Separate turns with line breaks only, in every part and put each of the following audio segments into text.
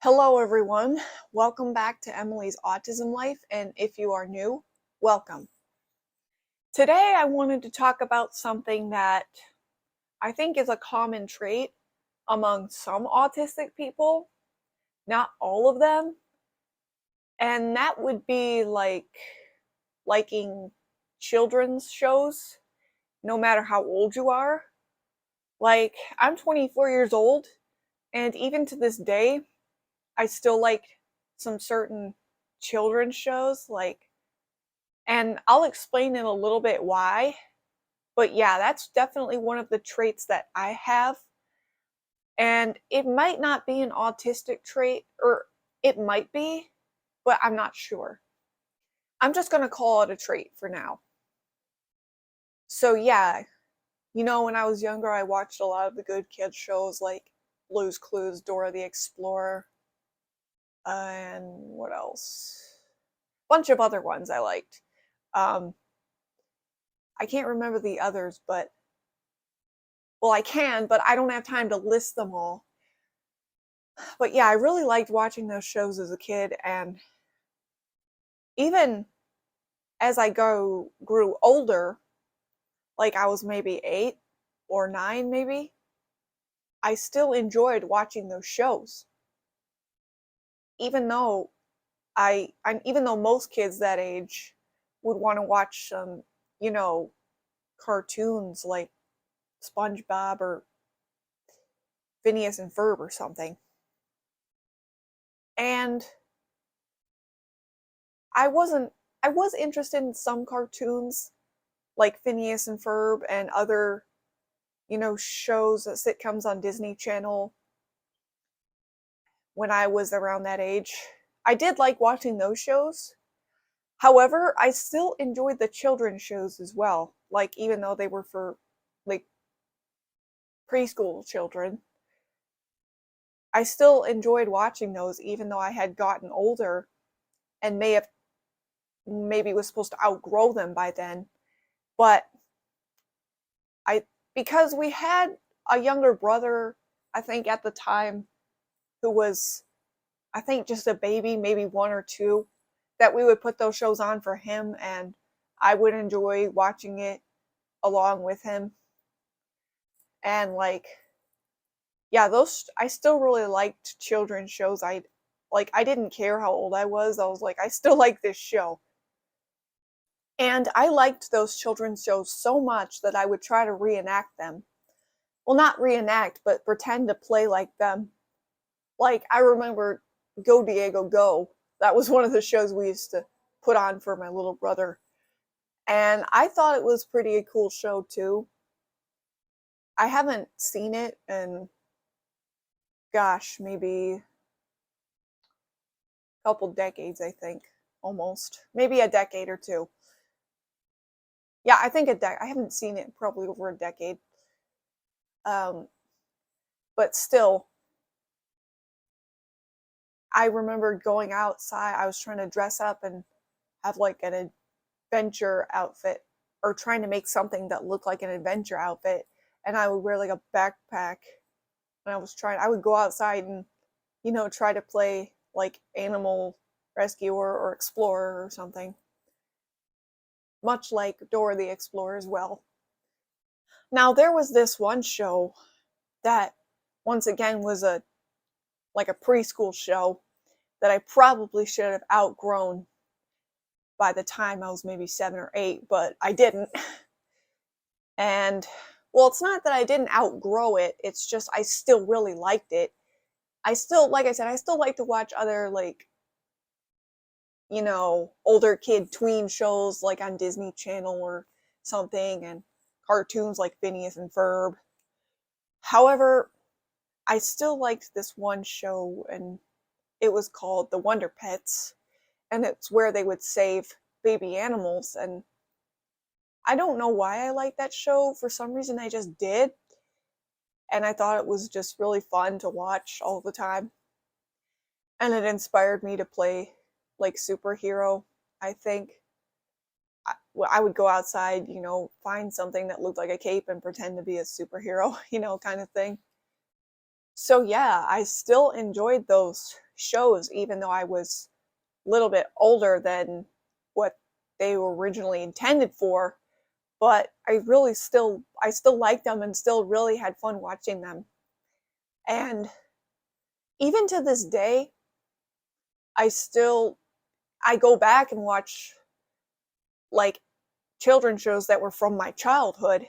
Hello, everyone. Welcome back to Emily's Autism Life, and if you are new, welcome. Today, I wanted to talk about something that I think is a common trait among some autistic people, not all of them, and that would be liking children's shows, no matter how old you are. I'm 24 years old, and even to this day, I still like some certain children's shows, and I'll explain in a little bit why. But yeah, that's definitely one of the traits that I have. And it might not be an autistic trait, or it might be, but I'm not sure. I'm just going to call it a trait for now. So yeah, when I was younger, I watched a lot of the good kids shows like Blue's Clues, Dora the Explorer, and what else? Bunch of other ones I liked. Um, I can't remember the others, but well, I can, but I don't have time to list them all. But yeah, I really liked watching those shows as a kid, and even as I grew older, like I was maybe 8 or 9 maybe, I still enjoyed watching those shows. Even though even though most kids that age would want to watch some, you know, cartoons like SpongeBob or Phineas and Ferb or something. And I was interested in some cartoons like Phineas and Ferb and other, shows, sitcoms on Disney Channel when I was around that age. I did like watching those shows. However, I still enjoyed the children's shows as well. Like, even though they were for like preschool children, I still enjoyed watching those even though I had gotten older and maybe was supposed to outgrow them by then. But I because we had a younger brother, I think at the time, who was, I think, just a baby, maybe 1 or 2, that we would put those shows on for him, and I would enjoy watching it along with him. And yeah, those I still really liked children's shows. I didn't care how old I was. I was like, I still like this show. And I liked those children's shows so much that I would try to reenact them. Well, not reenact, but pretend to play like them. Like, I remember Go Diego Go. That was one of the shows we used to put on for my little brother. And I thought it was pretty a cool show too. I haven't seen it in, gosh, maybe a couple decades, I think. Almost. Maybe a decade or two. Yeah, I think I haven't seen it probably over a decade. Um, but still, I remember going outside. I was trying to dress up and have like an adventure outfit, or trying to make something that looked like an adventure outfit, and I would wear like a backpack, and I would go outside and try to play like animal rescuer or explorer or something, much like Dora the Explorer as well. Now there was this one show that once again was a preschool show that I probably should have outgrown by the time I was maybe 7 or 8, but I didn't. And well, it's not that I didn't outgrow it, it's just I still really liked it. I still, like I said, I still like to watch other older kid tween shows like on Disney Channel or something, and cartoons like Phineas and Ferb. However, I still liked this one show, and it was called The Wonder Pets, and it's where they would save baby animals. And I don't know why I liked that show. For some reason, I just did. And I thought it was just really fun to watch all the time. And it inspired me to play like superhero, I think. I would go outside, find something that looked like a cape and pretend to be a superhero, kind of thing. So yeah, I still enjoyed those shows even though I was a little bit older than what they were originally intended for, but I still liked them and still really had fun watching them. And even to this day, I still I go back and watch like children's shows that were from my childhood,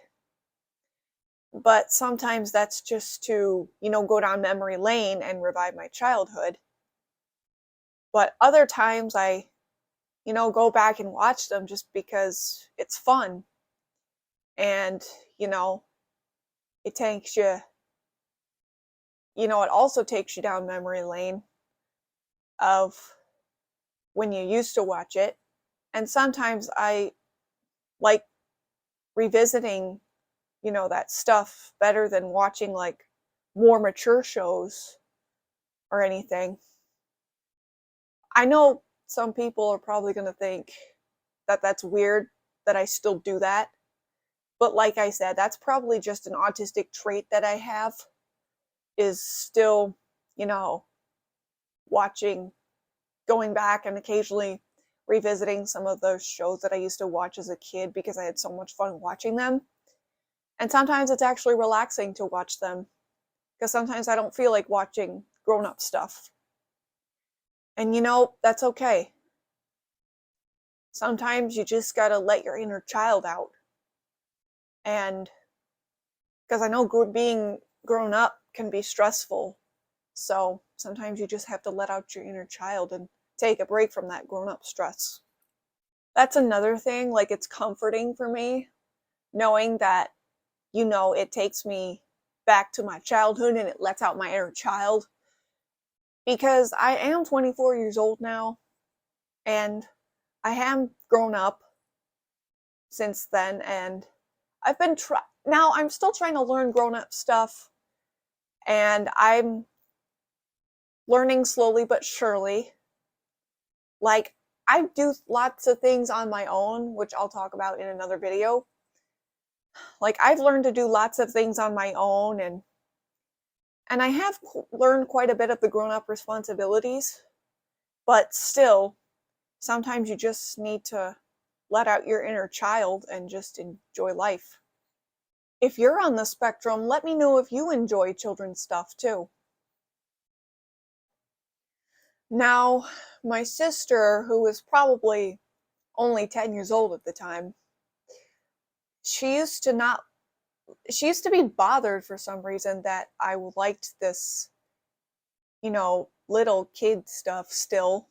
but sometimes that's just to, go down memory lane and revive my childhood. But other times I, go back and watch them just because it's fun and, you know, it takes you, it also takes you down memory lane of when you used to watch it. And sometimes I like revisiting, that stuff better than watching like more mature shows or anything. I know some people are probably going to think that that's weird that I still do that. But like I said, that's probably just an autistic trait that I have, is still, you know, watching, going back and occasionally revisiting some of those shows that I used to watch as a kid because I had so much fun watching them. And sometimes it's actually relaxing to watch them because sometimes I don't feel like watching grown up stuff. And that's okay. Sometimes you just gotta let your inner child out. And because I know being grown up can be stressful. So sometimes you just have to let out your inner child and take a break from that grown up stress. That's another thing. Like, it's comforting for me knowing that, it takes me back to my childhood and it lets out my inner child. Because I am 24 years old now and I have grown up since then. And I've been now I'm still trying to learn grown up stuff, and I'm learning slowly but surely. Like, I do lots of things on my own, which I'll talk about in another video. Like, I've learned to do lots of things on my own, and I have learned quite a bit of the grown-up responsibilities, but still, sometimes you just need to let out your inner child and just enjoy life. If you're on the spectrum, let me know if you enjoy children's stuff too. Now, my sister, who was probably only 10 years old at the time, she used to not she used to be bothered for some reason that I liked this, little kid stuff still.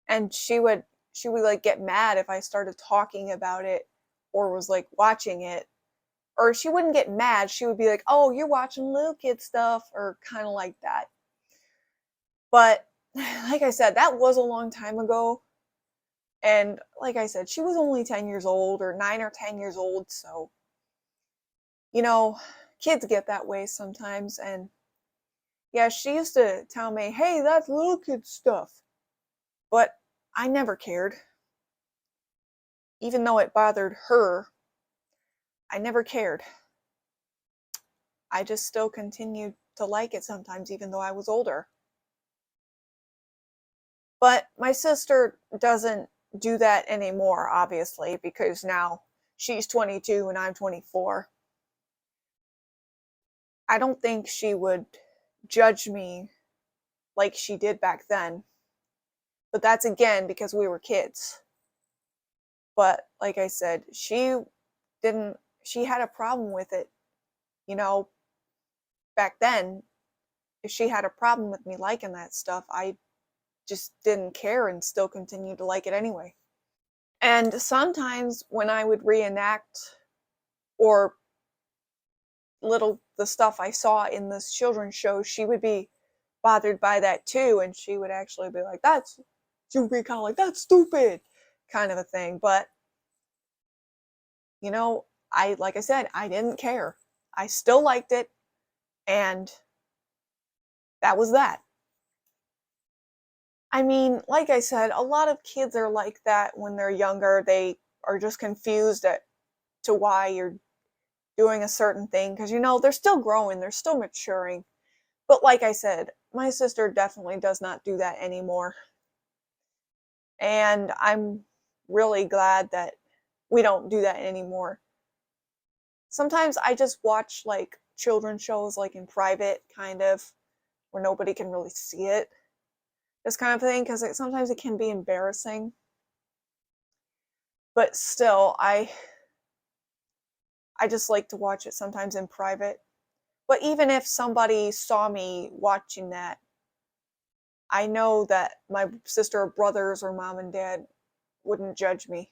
And she would like get mad if I started talking about it or was like watching it. Or she wouldn't get mad, she would be like, "Oh, you're watching little kid stuff," or kind of like that. But like I said, that was a long time ago. And like I said, she was only 10 years old or 9 or 10 years old, so you know, kids get that way sometimes. And yeah, she used to tell me, "Hey, that's little kid stuff." But I never cared. Even though it bothered her, I never cared. I just still continued to like it sometimes, even though I was older. But my sister doesn't do that anymore, obviously, because now she's 22 and I'm 24. I don't think she would judge me like she did back then. But that's again because we were kids. But like I said, she had a problem with it, you know, back then. If she had a problem with me liking that stuff, I just didn't care and still continued to like it anyway. And sometimes when I would reenact or the stuff I saw in this children's show, she would be bothered by that too, and she would actually be like, she would be kind of like, "That's stupid," kind of a thing. But like I said, I didn't care. I still liked it, and that was that. I mean, like I said, a lot of kids are like that when they're younger. They are just confused to why you're doing a certain thing because they're still growing, they're still maturing. But like I said, my sister definitely does not do that anymore. And I'm really glad that we don't do that anymore. Sometimes I just watch like children's shows like in private, kind of, where nobody can really see it. This kind of thing, because sometimes it can be embarrassing. But still, I just like to watch it sometimes in private. But even if somebody saw me watching that, I know that my sister or brothers or mom and dad wouldn't judge me.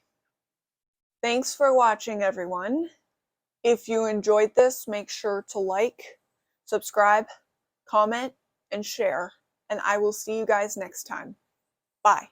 Thanks for watching, everyone. If you enjoyed this, make sure to like, subscribe, comment, and share. And I will see you guys next time. Bye.